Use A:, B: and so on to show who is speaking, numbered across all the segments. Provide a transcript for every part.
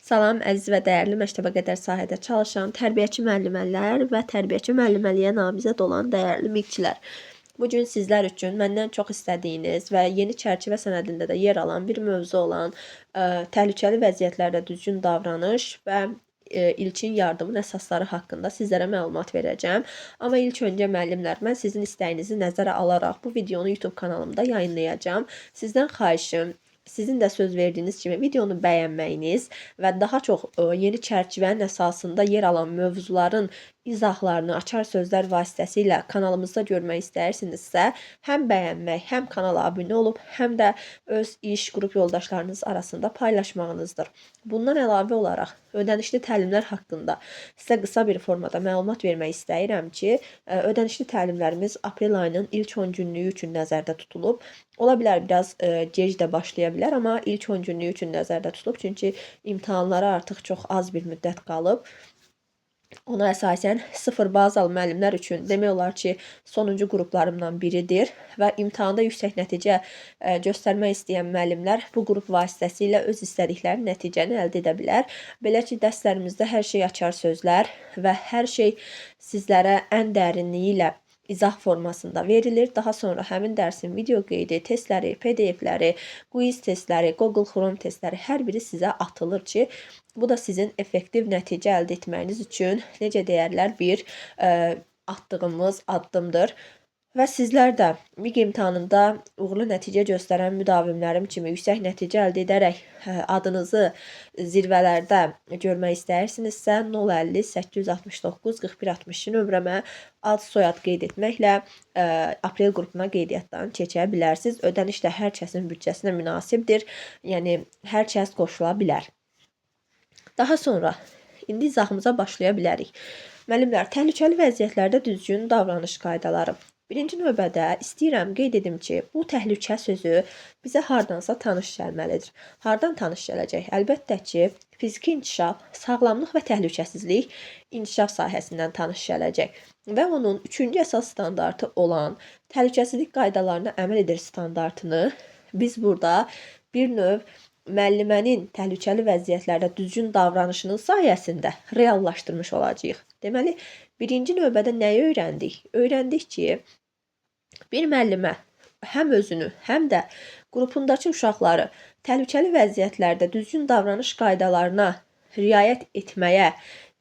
A: Salam, əziz və dəyərli məktəbə qədər sahədə çalışan tərbiyəçi müəllimələr və tərbiyəçi müəlliməliyə namizəd olan dəyərli miqçilər. Bu gün sizlər üçün məndən çox istədiyiniz və yeni çərçivə sənədində də yer alan bir mövzu olan təhlükəli vəziyyətlərdə düzgün davranış və ilkin yardımın əsasları haqqında sizlərə məlumat verəcəm. Amma ilk öncə müəllimlər, mən sizin istəyinizi nəzərə alaraq bu videonu YouTube kanalımda yayınlayacağam. Sizdən xahişim, sizin də söz verdiyiniz kimi videonu bəyənməyiniz və daha çox yeni çərçivənin əsasında yer alan mövzuların izahlarını açar sözlər vasitəsilə kanalımızda görmək istəyirsinizsə, həm bəyənmək, həm kanala abunə olub, həm də öz iş qrup yoldaşlarınız arasında paylaşmağınızdır. Bundan əlavə olaraq ödənişli təlimlər haqqında sizə qısa bir formada məlumat vermək istəyirəm ki, ödənişli təlimlərimiz aprel ayının ilk 10 günlüyü üçün nəzərdə tutulub. Ola bilər biraz gec də başlaya bilər, amma ilk 10 günlüyü üçün nəzərdə tutulub, çünki imtahanlara artıq çox az bir müddət qalıb. Ona əsasən sıfır bazalı müəllimlər üçün demək olar ki, sonuncu qruplarımdan biridir və imtahanda yüksək nəticə göstərmək istəyən müəllimlər bu qrup vasitəsilə öz istədikləri nəticəni əldə edə bilər. Belə ki, dərslərimizdə hər şey açar sözlər və hər şey sizlərə ən dərinliyi ilə izah formasında verilir. Daha sonra həmin dərsin video qeydi, testləri, PDF-ləri, quiz testləri, Google Chrome testləri hər biri sizə atılır ki, bu da sizin effektiv nəticə əldə etməyiniz üçün necə deyərlər bir atdığımız addımdır. Və sizlər də MİQ imtahanında uğurlu nəticə göstərən müdavimlərim kimi yüksək nəticə əldə edərək adınızı zirvələrdə görmək istəyirsinizsə 050 869 41 62 nömrəmə ad soyad qeyd etməklə aprel qrupuna qeydiyyatdan keçə bilərsiniz. Ödəniş də hər kəsin büdcəsinə münasibdir. Yəni hər kəs qoşula bilər. Daha sonra indi izahımıza başlaya bilərik. Müəllimlər, təhlükəli vəziyyətlərdə düzgün davranış qaydaları. Birinci növbədə istəyirəm qeyd edim ki, bu təhlükə sözü bizə hardansa tanış gəlməlidir. Hardan tanış gələcək? Əlbəttə ki, fiziki inkişaf, sağlamlıq və təhlükəsizlik inkişaf sahəsindən tanış gələcək. Və onun 3-cü əsas standartı olan təhlükəsizlik qaydalarına əməl edir standartını biz burada bir növ müəllimənin təhlükəli vəziyyətlərdə düzgün davranışının sayəsində reallaşdırmış olacağıq. Deməli, birinci növbədə nəyi öyrəndik? Öyrəndik ki, bir müəllimə həm özünü, həm də qrupundakı uşaqları təhlükəli vəziyyətlərdə düzgün davranış qaydalarına riayət etməyə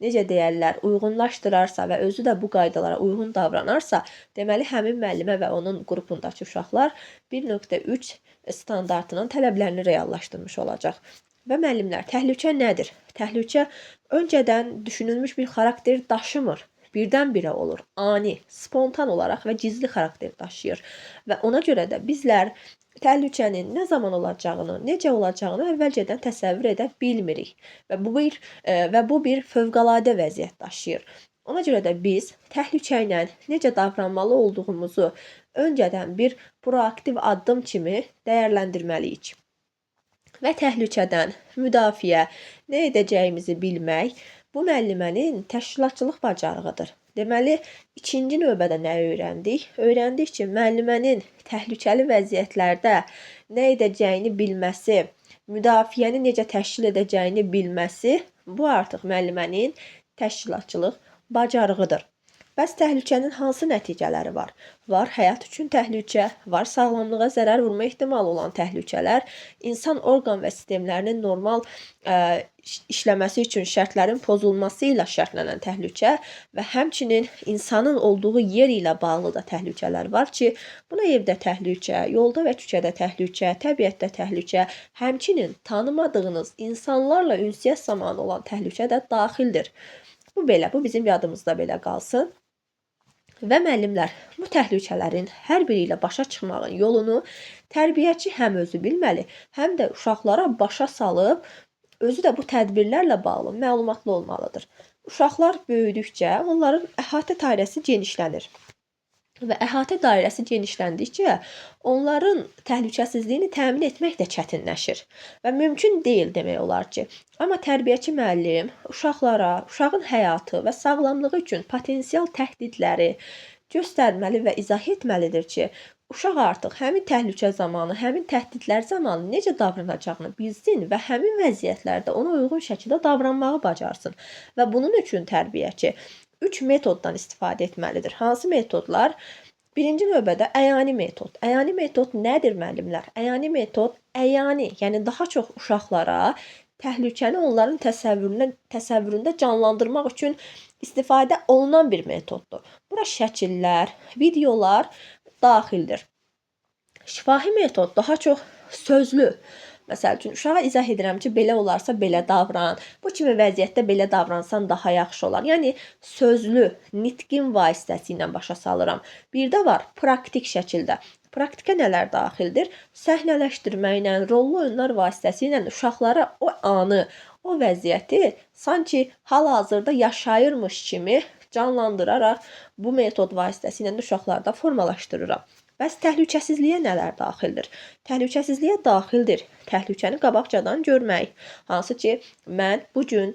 A: necə deyərlər, uyğunlaşdırarsa və özü də bu qaydalara uyğun davranarsa, deməli həmin müəllimə və onun qrupundakı uşaqlar 1.3 standartının tələblərini reallaşdırmış olacaq. Və müəllimlər, təhlükə nədir? Təhlükə öncədən düşünülmüş bir xarakter daşımır. Birdən-birə olur, ani, spontan olaraq və gizli xarakter daşıyır. Və ona görə də bizlər təhlükənin nə zaman olacağını, necə olacağını əvvəlcədən təsəvvür edə bilmirik. Və bu bir fövqəladə vəziyyət daşıyır. Ona görə də biz təhlükə ilə necə davranmalı olduğumuzu öncədən bir proaktiv addım kimi dəyərləndirməliyik. Və təhlükədən müdafiə, nə edəcəyimizi bilmək bu müəllimənin təşkilatçılıq bacarığıdır. Deməli, ikinci növbədə nə öyrəndik? Öyrəndik ki, müəllimənin təhlükəli vəziyyətlərdə nə edəcəyini bilməsi, müdafiəni necə təşkil edəcəyini bilməsi bu artıq müəllimənin təşkilatçılıq bacarığıdır. Bəs təhlükənin hansı nəticələri var? Var həyat üçün təhlükə, var sağlamlığa zərər vurma ehtimalı olan təhlükələr, insan orqan və sistemlərinin normal işləməsi üçün şərtlərin pozulması ilə şərtlənən təhlükə və həmçinin insanın olduğu yer ilə bağlı da təhlükələr var ki, buna evdə təhlükə, yolda və küçədə təhlükə, təbiətdə təhlükə, həmçinin tanımadığınız insanlarla ünsiyyət zamanı olan təhlükə də daxildir. Bu bizim yadımızda belə qalsın. Və müəllimlər, bu təhlükələrin hər biri ilə başa çıxmağın yolunu tərbiyəçi həm özü bilməli, həm də uşaqlara başa salıb, özü də bu tədbirlərlə bağlı məlumatlı olmalıdır. Uşaqlar böyüdükcə onların əhatə dairəsi genişlənir. Və əhatə dairəsi genişləndikcə onların təhlükəsizliyini təmin etmək də çətinləşir və mümkün deyil demək olar ki. Amma tərbiyəçi müəllim uşaqlara, uşağın həyatı və sağlamlığı üçün potensial təhdidləri göstərməli və izah etməlidir ki, uşaq artıq həmin təhlükə zamanı, həmin təhdidlər zamanı necə davranacağını bilsin və həmin vəziyyətlərdə ona uyğun şəkildə davranmağı bacarsın. Və bunun üçün tərbiyəçi 3 metoddan istifadə etməlidir. Hansı metodlar? Birinci növbədə əyani metod. Əyani metod nədir müəllimlər? Əyani metod, yəni daha çox uşaqlara təhlükəni onların təsəvvüründə canlandırmaq üçün istifadə olunan bir metoddur. Bura şəkillər, videolar daxildir. Şifahi metod daha çox sözlü. Məsəl üçün, uşağa izah edirəm ki, belə olarsa belə davran, bu kimi vəziyyətdə belə davransan daha yaxşı olar. Yəni, sözlü, nitqin vasitəsilə başa salıram. Bir də var, praktik şəkildə. Praktikə nələr daxildir? Səhnələşdirməklə, rollu oyunlar vasitəsilə uşaqlara o anı, o vəziyyəti sanki hal-hazırda yaşayırmış kimi canlandıraraq bu metod vasitəsilə uşaqlarda formalaşdırıram. Bəs təhlükəsizliyə nələr daxildir? Təhlükəsizliyə daxildir təhlükəni qabaqcadan görmək. Hansı ki, mən bugün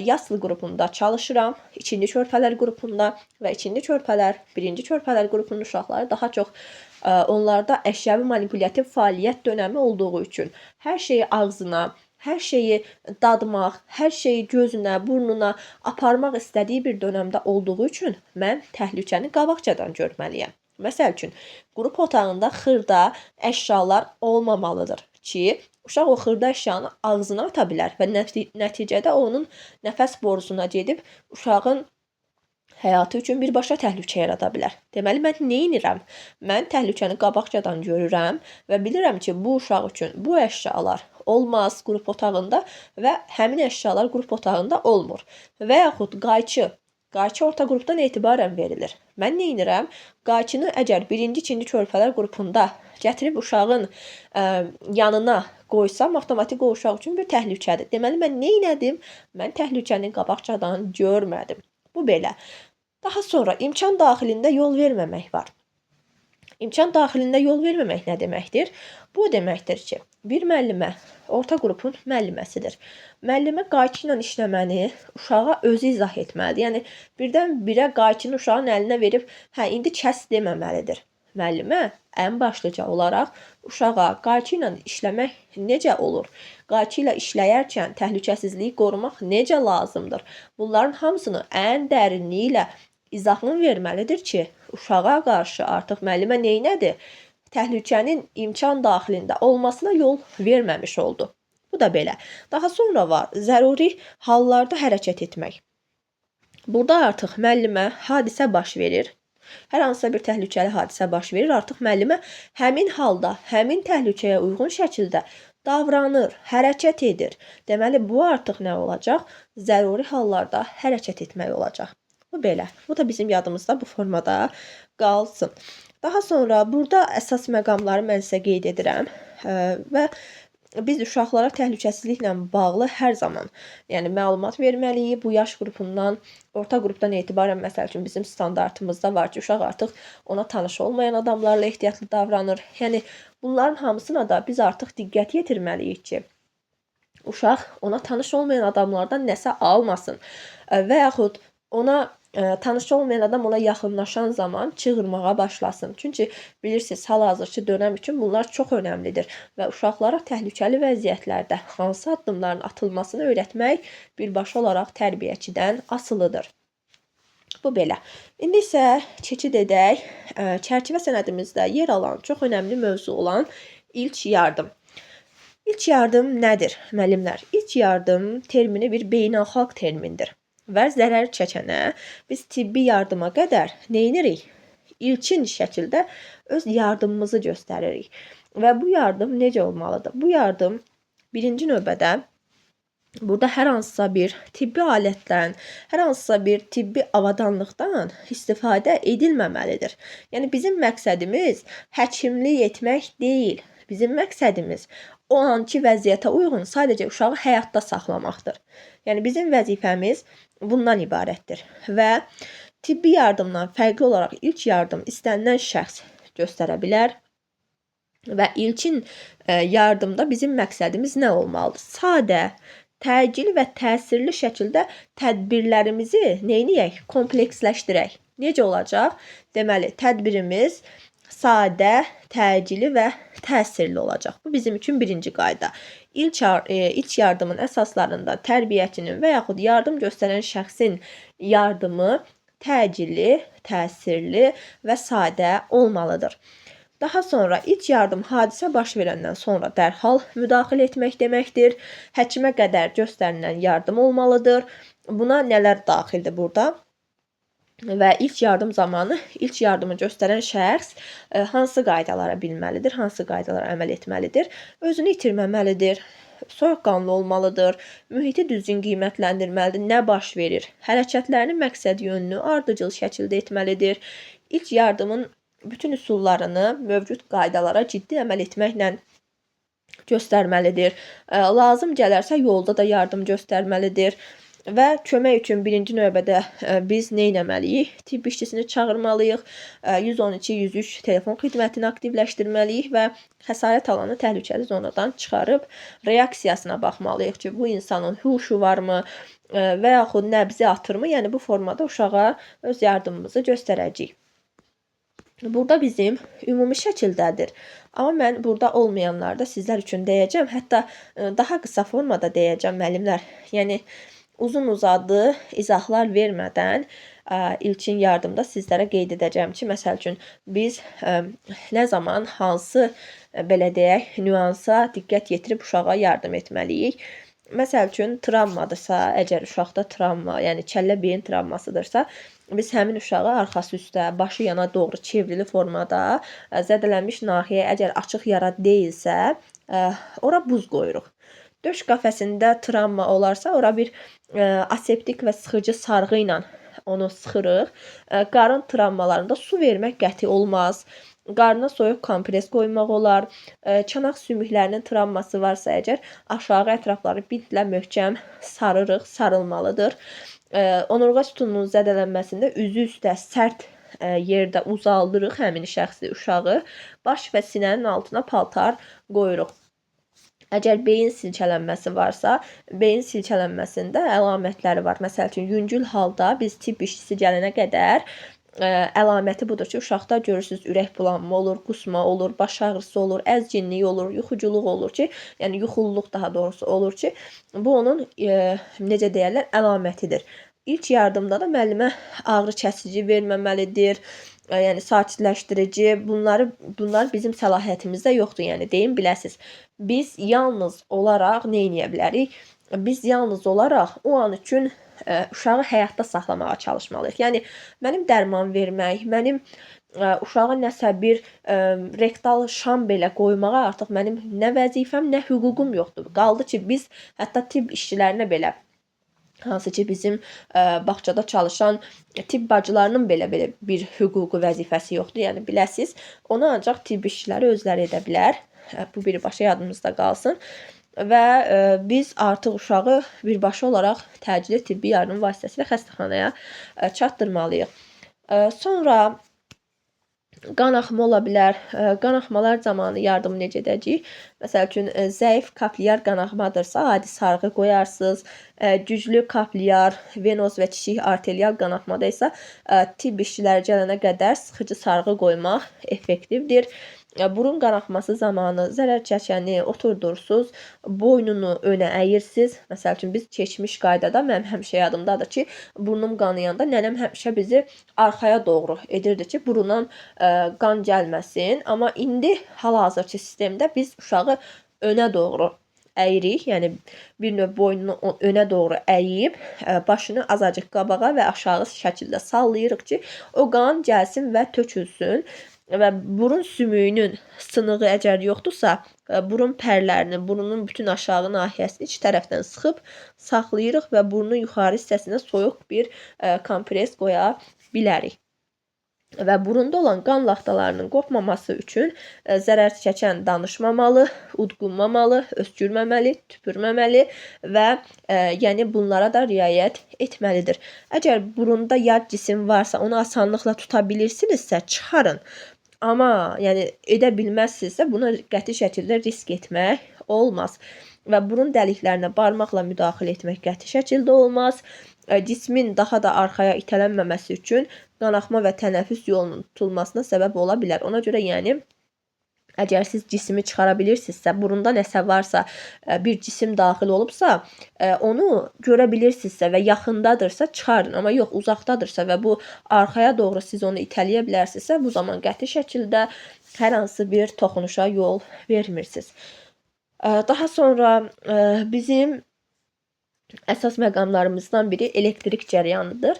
A: yaslı qrupunda çalışıram, ikinci körpələr qrupunda və ikinci körpələr, birinci körpələr qrupunun uşaqları daha çox onlarda əşyavi manipulyativ fəaliyyət dönəmi olduğu üçün hər şeyi ağzına, hər şeyi dadmaq, hər şeyi gözünə, burnuna aparmaq istədiyi bir dönəmdə olduğu üçün mən təhlükəni qabaqcadan görməliyəm. Məsəl üçün, qrup otağında xırda əşyalar olmamalıdır ki, uşaq o xırda əşyanı ağzına ata bilər və nəticədə onun nəfəs borusuna gedib uşağın həyatı üçün birbaşa təhlükə yarada bilər. Deməli, mən nə edirəm? Mən təhlükəni qabaqcadan görürəm və bilirəm ki, bu uşaq üçün bu əşyalar olmaz qrup otağında və həmin əşyalar qrup otağında olmur. Və yaxud qayçı orta qrupdan etibarən verilir. Mən nə edirəm? Qayçını əgər birinci, ikinci körpələr qrupunda gətirib uşağın yanına qoysam, avtomatik o uşaq üçün bir təhlükədir. Deməli, mən nə edim? Mən təhlükəni qabaqcadan görmədim. Bu belə. Daha sonra imkan daxilində yol verməmək var. İmkan daxilində yol verməmək nə deməkdir? Bu deməkdir ki, bir müəllimə orta qrupun müəlliməsidir. Müəllimə qayçı ilə işləməni uşağa özü izah etməlidir. Yəni, birdən-birə qayçını uşağın əlinə verib, indi kəs deməməlidir. Müəllimə ən başlıca olaraq uşağa qayçı ilə işləmək necə olur? Qayçı ilə işləyərkən təhlükəsizliyi qorumaq necə lazımdır? Bunların hamısını ən dərinliyi ilə izahını verməlidir ki, uşağa qarşı artıq müəllimə neynədir? Təhlükənin imkan daxilində olmasına yol verməmiş oldu. Bu da belə. Daha sonra var, zəruri hallarda hərəkət etmək. Burada artıq müəllimə hadisə baş verir. Hər hansısa bir təhlükəli hadisə baş verir. Artıq müəllimə həmin halda, həmin təhlükəyə uyğun şəkildə davranır, hərəkət edir. Deməli, bu artıq nə olacaq? Zəruri hallarda hərəkət etmək olacaq. Bu belə. Bu da bizim yadımızda bu formada qalsın. Daha sonra burada əsas məqamları mən sizə qeyd edirəm və biz uşaqlara təhlükəsizliklə bağlı hər zaman məlumat verməliyik. Bu yaş qrupundan, orta qrupdan etibarən məsəl üçün bizim standartımızda var ki, uşaq artıq ona tanış olmayan adamlarla ehtiyatlı davranır. Yəni bunların hamısına da biz artıq diqqət yetirməliyik ki, uşaq ona tanış olmayan adamlardan nəsə almasın və yaxud ona tanış olmayan adam ona yaxınlaşan zaman çığırmağa başlasın. Çünki bilirsiniz, hal-hazırki dönəm üçün bunlar çox önəmlidir və uşaqlara təhlükəli vəziyyətlərdə hansı addımların atılmasını öyrətmək birbaşa olaraq tərbiyəçidən asılıdır. Bu belə. İndi isə keçid edək çərçivə sənədimizdə yer alan çox önəmli mövzu olan ilk yardım. İlk yardım nədir, müəllimlər? İlk yardım termini bir beynəlxalq termindir. Və zərər çəkənə biz tibbi yardıma qədər nə edirik? İlkin şəkildə öz yardımımızı göstəririk. Və bu yardım necə olmalıdır? Bu yardım birinci növbədə burada hər hansısa bir tibbi alətdən, hər hansısa bir tibbi avadanlıqdan istifadə edilməməlidir. Yəni bizim məqsədimiz həkimlik etmək deyil. Bizim məqsədimiz o anki vəziyyətə uyğun sadəcə uşağı həyatda saxlamaqdır. Yəni bizim vəzifəmiz bundan ibarətdir və tibbi yardımdan fərqli olaraq ilk yardım istənilən şəxs göstərə bilər və ilkin yardımda bizim məqsədimiz nə olmalıdır? Sadə, təcili və təsirli şəkildə tədbirlərimizi kompleksləşdirək. Necə olacaq? Deməli, tədbirimiz sadə, təcili və təsirli olacaq. Bu bizim üçün birinci qayda. İlk yardımın əsaslarında tərbiyəçinin və yaxud yardım göstərən şəxsin yardımı təcili, təsirli və sadə olmalıdır. Daha sonra ilk yardım hadisə baş verəndən sonra dərhal müdaxilə etmək deməkdir. Həkimə qədər göstərilən yardım olmalıdır. Buna nələr daxildir burada? Və ilk yardım zamanı ilk yardımı göstərən şəxs hansı qaydalara bilməlidir, hansı qaydalara əməl etməlidir? Özünü itirməməlidir, soyuqqanlı olmalıdır, mühiti düzgün qiymətləndirməlidir, nə baş verir? Hərəkətlərini məqsəd yönlü, ardıcıl şəkildə etməlidir. İlk yardımın bütün üsullarını mövcud qaydalara ciddi əməl etməklə göstərməlidir. Lazım gələrsə yolda da yardım göstərməlidir. Və kömək üçün birinci növbədə biz nə etməliyik? Tibb işçisini çağırmalıyıq, 112, 103 telefon xidmətini aktivləşdirməliyik və xəsarət alanı təhlükəli zonadan çıxarıb reaksiyasına baxmalıyıq ki, bu insanın huşu varmı və yaxud nəbzi atırmı? Yəni bu formada uşağa öz yardımımızı göstərəcəyik. Burada bizim ümumi şəkildədir. Amma mən burada olmayanlarda sizlər üçün deyəcəm. Hətta daha qısa formada deyəcəm müəllimlər. Yəni uzun-uzadı izahlar vermədən ilkin yardımda sizlərə qeyd edəcəm ki, məsəl üçün biz nə zaman hansı belə deyək, nüansa diqqət yetirib uşağa yardım etməliyik. Məsəl üçün travmadırsa, əgər uşaqda travma, yəni kəllə beyin travmasıdırsa, biz həmin uşağı arxası üstə, başı yana doğru çevrili formada zədələnmiş nahiyə əgər açıq yara deyilsə, ora buz qoyuruq. Döş qəfəsində travma olarsa, ora bir aseptik və sıxıcı sarğı ilə onu sıxırıq. Qarın travmalarında su vermək qəti olmaz. Qarına soyuq kompres qoymaq olar. Çanaq sümüklərinin travması varsa əgər, aşağı ətrafları bintlə möhkəm sarırıq, sarılmalıdır. Onurğa sütununun zədələnməsində üzü üstə sərt yerdə uzaldırıq həmin şəxsi, uşağı. Baş və sinənin altına paltar qoyuruq. Əgər beyin silkələnməsi varsa, beyin silkələnməsində əlamətləri var. Məsəl üçün, yüngül halda biz tibb işçisi gələnə qədər əlaməti budur ki, uşaqda görürsünüz ürək bulanma olur, qusma olur, baş ağrısı olur, əzginlik olur, yuxuculuq olur ki, yəni yuxululuq daha doğrusu olur ki, bu onun necə deyərlər, əlamətidir. İlk yardımda da müəllimə ağrı kəsici verməməlidir. Yəni sakitləşdirici, bunlar bizim səlahiyyətimizdə yoxdur, yəni deyim biləsiz. Biz yalnız olaraq nə edə bilərik? Biz yalnız olaraq o an üçün uşağı həyatda saxlamağa çalışmalıyıq. Yəni mənim dərman vermək, mənim uşağa nəsə bir rektal şam belə qoymağa artıq mənim nə vəzifəm, nə hüququm yoxdur. Qaldı ki, biz hətta tibb işçilərinə belə, hansı ki bizim bağçada çalışan tibb bacılarının belə bir hüququ, vəzifəsi yoxdur. Yəni biləsiz, onu ancaq tibb işçiləri özləri edə bilər. Bu birbaşa yadımızda qalsın. Və biz artıq uşağı birbaşa olaraq təcili tibbi yardım vasitəsilə xəstəxanaya çatdırmalıyıq. Sonra qanaxma ola bilər. Qanaxmalar zamanı yardımı necə edəcəyik? Məsəl üçün, zəif kaplyar qanaxmadırsa, adi sarğı qoyarsınız. Güclü kaplyar, venoz və kiçik arterial qanaxmada isə tibb işçiləri gələnə qədər sıxıcı sarğı qoymaq effektivdir. Burun qanaxması zamanı zərər çəkəni oturdursunuz, boynunu önə əyirsiniz. Məsəl üçün, biz keçmiş qaydada, mənim həmişə yadımdadır ki, burnum qanayanda nənəm həmişə bizi arxaya doğru edirdi ki, burundan qan gəlməsin. Amma indi hal-hazırki sistemdə biz uşağı önə doğru əyirik, yəni bir növ boynunu önə doğru əyib, başını azacıq qabağa və aşağı şəkildə sallayırıq ki, o qan gəlsin və tökülsün. Və burun sümüyünün sınığı əgər yoxdursa, burun pərlərini, burunun bütün aşağı nahiyəsini iki tərəfdən sıxıb saxlayırıq və burnun yuxarı hissəsinə soyuq bir kompres qoya bilərik. Və burunda olan qan laxtalarının qopmaması üçün zərər çəkən danışmamalı, udqunmamalı, öskürməməli, tüpürməməli və yəni bunlara da riayət etməlidir. Əgər burunda yad cisim varsa, onu asanlıqla tuta bilirsinizsə, çıxarın. Amma yəni edə bilməzsinizsə, buna qəti şəkildə risk etmək olmaz. Və burun dəliklərinə barmaqla müdaxilə etmək qəti şəkildə olmaz. Cismin daha da arxaya itələnməməsi üçün qanaxma və tənəffüs yolunun tutulmasına səbəb ola bilər. Ona görə yəni əgər siz cismi çıxara bilirsinizsə, burunda nəsə varsa, bir cisim daxil olubsa, onu görə bilirsinizsə və yaxındadırsa çıxarın. Amma yox, uzaqdadırsa və bu arxaya doğru siz onu itələyə bilərsinizsə, bu zaman qəti şəkildə hər hansı bir toxunuşa yol vermirsiniz. Daha sonra bizim əsas məqamlarımızdan biri elektrik cəryanıdır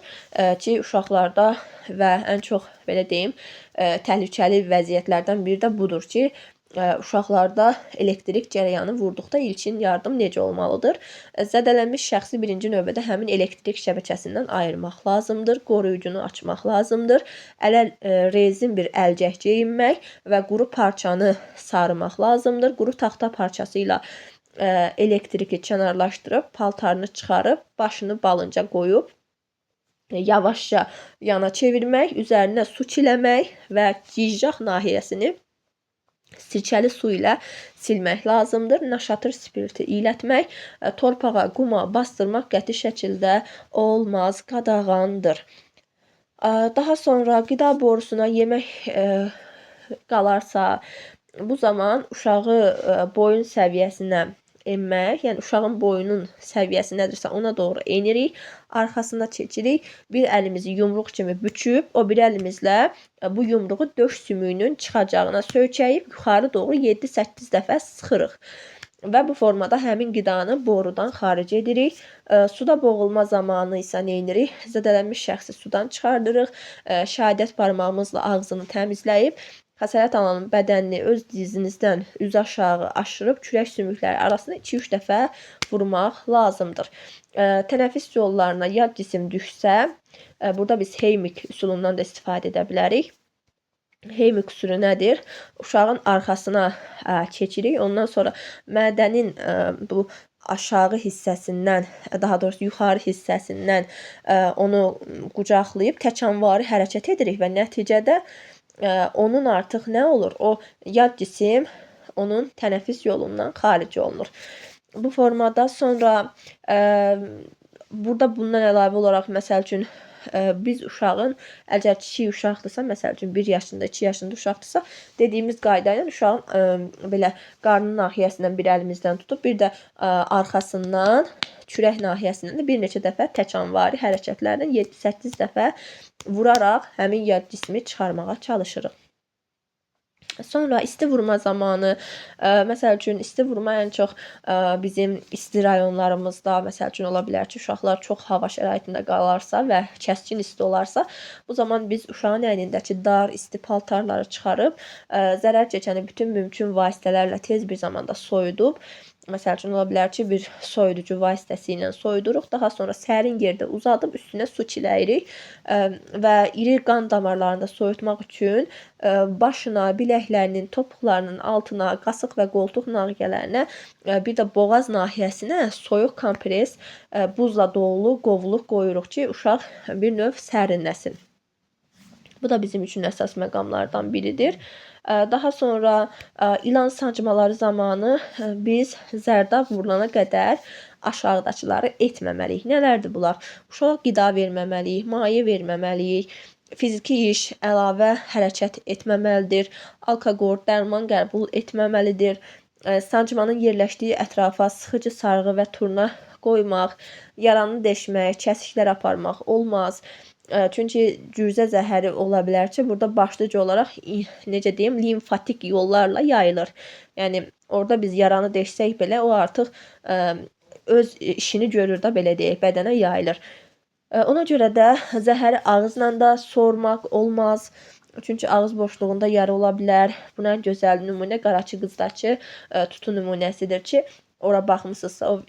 A: ki, uşaqlarda və ən çox belə deyim, təhlükəli vəziyyətlərdən biri də budur ki, uşaqlarda elektrik cərəyanı vurduqda ilkin yardım necə olmalıdır? Zədələnmiş şəxsi birinci növbədə həmin elektrik şəbəkəsindən ayırmaq lazımdır, qoruyucunu açmaq lazımdır, ələ rezin bir əlcək geyinmək və quru parçanı sarımaq lazımdır. Quru taxta parçası ilə elektriki kənarlaşdırıb, paltarını çıxarıb, başını balınca qoyub, yavaşca yana çevirmək, üzərinə su çiləmək və gicgah nahiyəsini sirkəli su ilə silmək lazımdır. Naşatır spirti ilətmək, torpağa, quma bastırmaq qəti şəkildə olmaz, qadağandır. Daha sonra qida borusuna yemək qalarsa, bu zaman uşağı boyun səviyyəsinə enmək, yəni uşağın boyunun səviyyəsi nədirsə ona doğru enirik, arxasına çəkirik, bir əlimizi yumruq kimi büküb, o bir əlimizlə bu yumruğu döş sümüyünün çıxacağına söykəyib, yuxarı doğru 7-8 dəfə sıxırıq. Və bu formada həmin qidanı borudan xaric edirik. Suda boğulma zamanı isə nə edirik? Zədələnmiş şəxsi sudan çıxardırıq, şəhadət barmağımızla ağzını təmizləyib, xəsarət alanın bədənini öz dizinizdən üzü aşağı aşırıb kürək sümükləri arasında 2-3 dəfə vurmaq lazımdır. Tənəffüs yollarına yad cisim düşsə, burada biz Heymik üsulundan da istifadə edə bilərik. Heymik üsulu nədir? Uşağın arxasına keçirik. Ondan sonra mədənin bu aşağı hissəsindən, daha doğrusu yuxarı hissəsindən onu qucaqlayıb təkanvari hərəkət edirik və nəticədə onun artıq nə olur? O yad cisim onun tənəffüs yolundan xaric olunur. Bu formada sonra burada bundan əlavə olaraq məsəl üçün biz uşağın, əgər kiçik uşaqdırsa, məsəl üçün 1 yaşında, 2 yaşında uşaqdırsa, dediyimiz qayda ilə uşağın belə qarnın nahiyəsindən bir əlimizdən tutub, bir də arxasından, kürək nahiyəsindən də bir neçə dəfə təkanvari hərəkətlərlə 7-8 dəfə vuraraq həmin yad cismi çıxarmağa çalışırıq. Sonra isti vurma zamanı, məsəl üçün isti vurma ən çox bizim isti rayonlarımızda, məsəl üçün ola bilər ki, uşaqlar çox hava şəraitində qalarsa və kəskin isti olarsa, bu zaman biz uşağın əynindəki dar isti paltarları çıxarıb, zərər çəkəni bütün mümkün vasitələrlə tez bir zamanda soyudub, məsəl üçün ola bilər ki, bir soyuducu vasitəsi ilə soyuduruq, daha sonra sərin yerdə uzadıb üstünə su çiləyirik və iri qan damarlarında soyutmaq üçün başına, biləklərinin, topuqlarının altına, qasıq və qoltuq nahiyələrinə, bir də boğaz nahiyəsinə soyuq kompres, buzla dolulu qovluq qoyuruq ki, uşaq bir növ sərinləsin. Bu da bizim üçün əsas məqamlardan biridir. Daha sonra ilan sancmaları zamanı biz zərdab vurulana qədər aşağıdakıları etməməliyik. Nələrdir bunlar? Uşağa qida verməməliyik, maye verməməliyik, fiziki iş, əlavə hərəkət etməməlidir, alkoqol, dərman qəbul etməməlidir, sancmanın yerləşdiyi ətrafa sıxıcı sarğı və turna qoymaq, yaranı deşmək, kəsiklər aparmaq olmaz. Çünki cüzə zəhəri ola bilər ki, burada başlıca olaraq necə deyim, limfatik yollarla yayılır. Yəni orada biz yaranı deşsək belə o artıq öz işini görür da, belə deyək, bədənə yayılır. Ona görə də zəhəri ağızla da sormaq olmaz. Çünki ağız boşluğunda yara ola bilər. Buna ən gözəl nümunə Qaraçı qızdakı tutu nümunəsidir ki, ora baxmısınızsa, o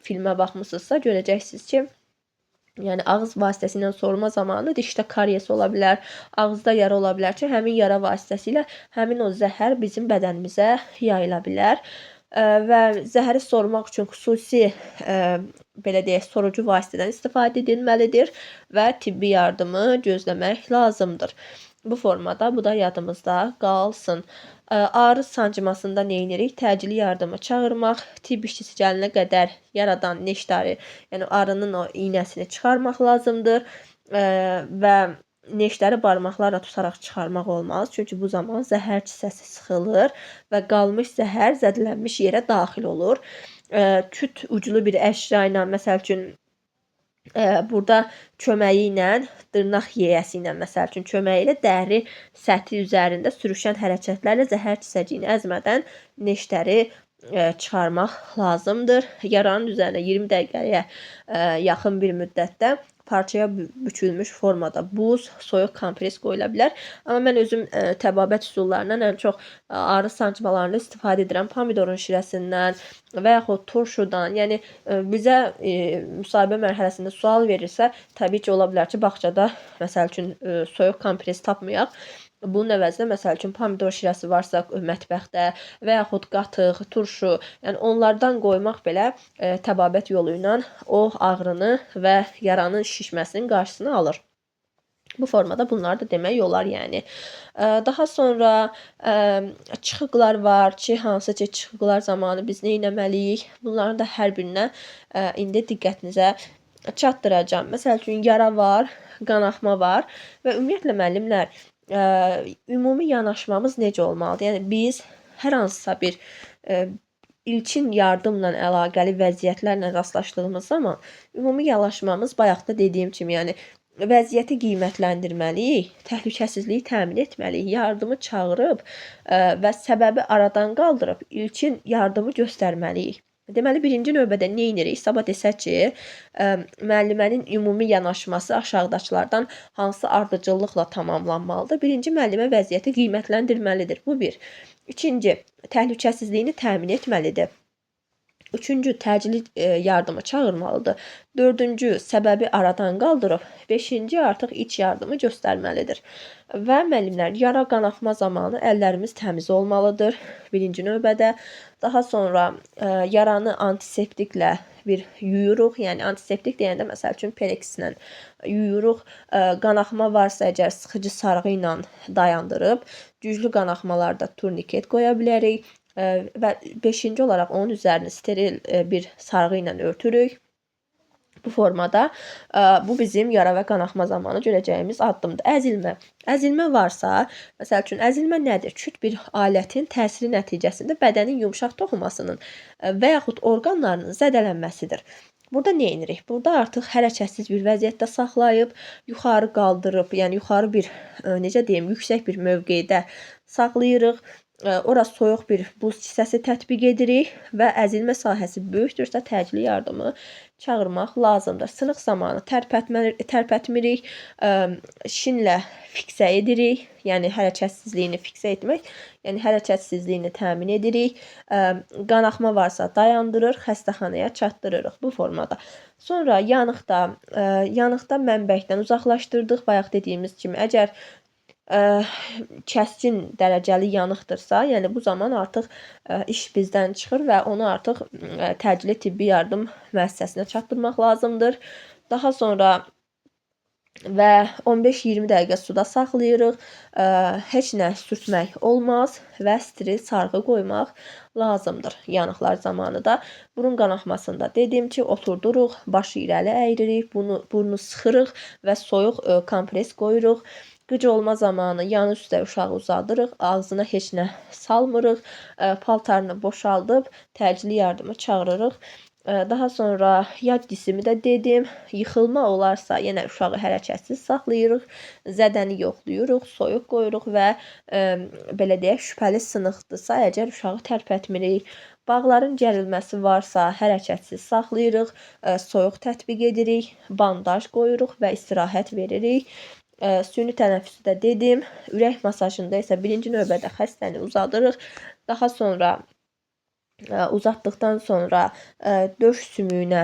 A: filmə baxmısınızsa görəcəksiniz ki, yəni ağız vasitəsilə sorma zamanı dişdə karies ola bilər, ağızda yara ola bilər ki, həmin yara vasitəsilə həmin o zəhər bizim bədənimizə yayıla bilər. Və zəhəri sormaq üçün xüsusi belə deyək, sorucu vasitədən istifadə edilməlidir və tibbi yardımı gözləmək lazımdır. Bu formada bu da yadımızda qalsın. Ağrı sancmasında nə edirik? Təcili yardıma çağırmaq, tibb işçisi gələnə qədər yaradan neşteri, yəni ağrının o iynəsini çıxarmaq lazımdır və neşteri barmaqlarla tutaraq çıxarmaq olmaz. Çünki bu zaman zəhər kisəsi sıxılır və qalmış zəhər zədələnmiş yerə daxil olur. Küt uclu bir əşya ilə, məsəl üçün, burada köməyi ilə, dırnaq yeyəsi ilə, məsəl üçün, köməyi ilə dəri səthi üzərində sürüşən hərəkətlərlə zəhər kisəciyini əzmədən neşteri çıxarmaq lazımdır. Yaranın üzərinə 20 dəqiqəyə yaxın bir müddətdə parçaya bükülmüş formada buz, soyuq kompres qoyula bilər. Amma mən özüm təbabət üsullarından ən çox ağrı sancmalarında istifadə edirəm. Pomidorun şirəsindən və yaxud turşudan. Yəni bizə müsahibə mərhələsində sual verirsə, təbii ki, ola bilər ki, bağçada məsəl üçün soyuq kompres tapmayaq. Bunun əvəzinə, məsəl üçün, pomidor şirəsi varsa mətbəxdə və yaxud qatıq, turşu, yəni onlardan qoymaq belə təbabət yolu ilə o ağrını və yaranın şişməsinin qarşısını alır. Bu formada bunları da demək olar, yəni. Daha sonra çıxıqlar var ki, hansı ki, çıxıqlar zamanı biz nə etməliyik? Bunların da hər birinə indi diqqətinizə çatdıracağam. Məsəl üçün, yara var, qanaxma var və ümumiyyətlə müəllimlər, ümumi yanaşmamız necə olmalıdır? Yəni biz hər hansısa bir ilkin yardımla əlaqəli vəziyyətlərlə rastlaşdığımız zaman ümumi yanaşmamız bayaq da dediyim kimi, yəni vəziyyəti qiymətləndirməliyik, təhlükəsizliyi təmin etməliyik, yardımı çağırıb və səbəbi aradan qaldırıb ilkin yardımı göstərməliyik. Deməli, birinci növbədə nə edirik? Sabah desək ki, müəllimənin ümumi yanaşması aşağıdakılardan hansı ardıcıllıqla tamamlanmalıdır? Birinci, müəllimə vəziyyəti qiymətləndirməlidir. Bu bir. İkinci, təhlükəsizliyini təmin etməlidir. Üçüncü, təcili yardımı çağırmalıdır. Dördüncü, səbəbi aradan qaldırıb. Beşinci, artıq iç yardımı göstərməlidir. Və müəllimlər, yara qanaxma zamanı əllərimiz təmiz olmalıdır. Birinci növbədə. Daha sonra yaranı antiseptiklə bir yuyuruq. Yəni antiseptik deyəndə, məsəl üçün, Perekslə yuyuruq. Qanaxma varsa əgər, sıxıcı sarğı ilə dayandırıb, güclü qanaxmalarda turniket qoya bilərik. Və 5-ci olaraq onun üzərini steril bir sarğı ilə örtürük. Bu formada bu bizim yara və qanaxma zamanı görəcəyimiz addımdır. Əzilmə. Əzilmə varsa, məsəl üçün, əzilmə nədir? Küt bir alətin təsiri nəticəsində bədənin yumşaq toxumasının və yaxud orqanlarının zədələnməsidir. Burada nə edirik? Burada artıq hərəkətsiz bir vəziyyətdə saxlayıb, yuxarı qaldırıb, yəni yuxarı bir, necə deyim, yüksək bir mövqedə saxlayırıq. Ora soyuq bir buz kisəsi tətbiq edirik və əzilmə sahəsi böyükdürsə təcili yardımı çağırmaq lazımdır. Sınıq zamanı tərpətmirik, şinlə fiksə edirik, yəni hərəkətsizliyini fiksə etmək, yəni hərəkətsizliyini təmin edirik. Qanaxma varsa dayandırır, xəstəxanaya çatdırırıq bu formada. Sonra yanıqda mənbəkdən uzaqlaşdırdıq. Bayaq dediyimiz kimi, əgər kəskin dərəcəli yanıqdırsa, yəni bu zaman artıq iş bizdən çıxır və onu artıq təcili tibbi yardım müəssisəsinə çatdırmaq lazımdır. Daha sonra və 15-20 dəqiqə suda saxlayırıq. Heç nə sürtmək olmaz və steril sarğı qoymaq lazımdır yanıqlar zamanı da. Burun qanaxmasında dediyim ki, oturduruq, başı irəli əyiririk, burnu sıxırıq və soyuq kompres qoyuruq. Qıc olma zamanı yanı üstə uşağı uzadırıq, ağzına heç nə salmırıq, paltarını boşaldıb təcili yardımı çağırırıq. Daha sonra yad qismi də dedim, yıxılma olarsa yenə uşağı hərəkətsiz saxlayırıq, zədəni yoxlayırıq, soyuq qoyuruq və belə deyək, şübhəli sınıqdırsa, əgər uşağı tərpətmirik. Bağların gərilməsi varsa hərəkətsiz saxlayırıq, soyuq tətbiq edirik, bandaj qoyuruq və istirahət veririk. Süni tənəffüsü də dedim. Ürək masajında isə birinci növbədə xəstəni uzadırıq. Daha sonra uzatdıqdan sonra döş sümüyünə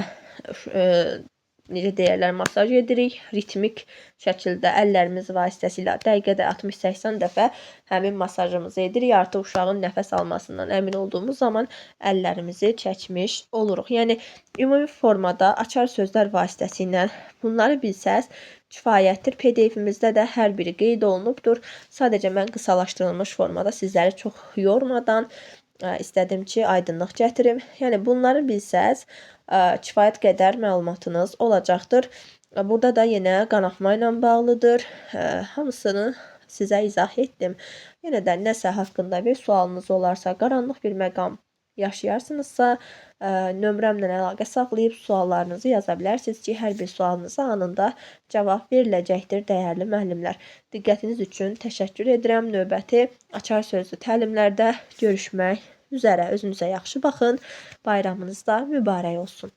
A: necə deyirlər, masaj edirik. Ritmik şəkildə əllərimiz vasitəsilə dəqiqədə 60-80 dəfə həmin masajımızı edirik. Artıq uşağın nəfəs almasından əmin olduğumuz zaman əllərimizi çəkmiş oluruq. Yəni ümumi formada açar sözlər vasitəsilə bunları bilsəz, kifayətdir. PDF-imizdə də hər biri qeyd olunubdur. Sadəcə mən qısalaşdırılmış formada sizləri çox yormadan istədim ki, aydınlıq gətirim. Yəni bunları bilsəz, kifayət qədər məlumatınız olacaqdır. Burada da yenə qanaxma ilə bağlıdır. Hamısını sizə izah etdim. Yenə də nəsə haqqında bir sualınız olarsa, qaranlıq bir məqam yaşayarsınızsa, nömrəmlə əlaqə saxlayıb suallarınızı yaza bilərsiniz ki, hər bir sualınıza anında cavab veriləcəkdir, dəyərli müəllimlər. Diqqətiniz üçün təşəkkür edirəm. Növbəti açar sözlü təlimlərdə görüşmək üzərə. Özünüzə yaxşı baxın. Bayramınız da mübarək olsun.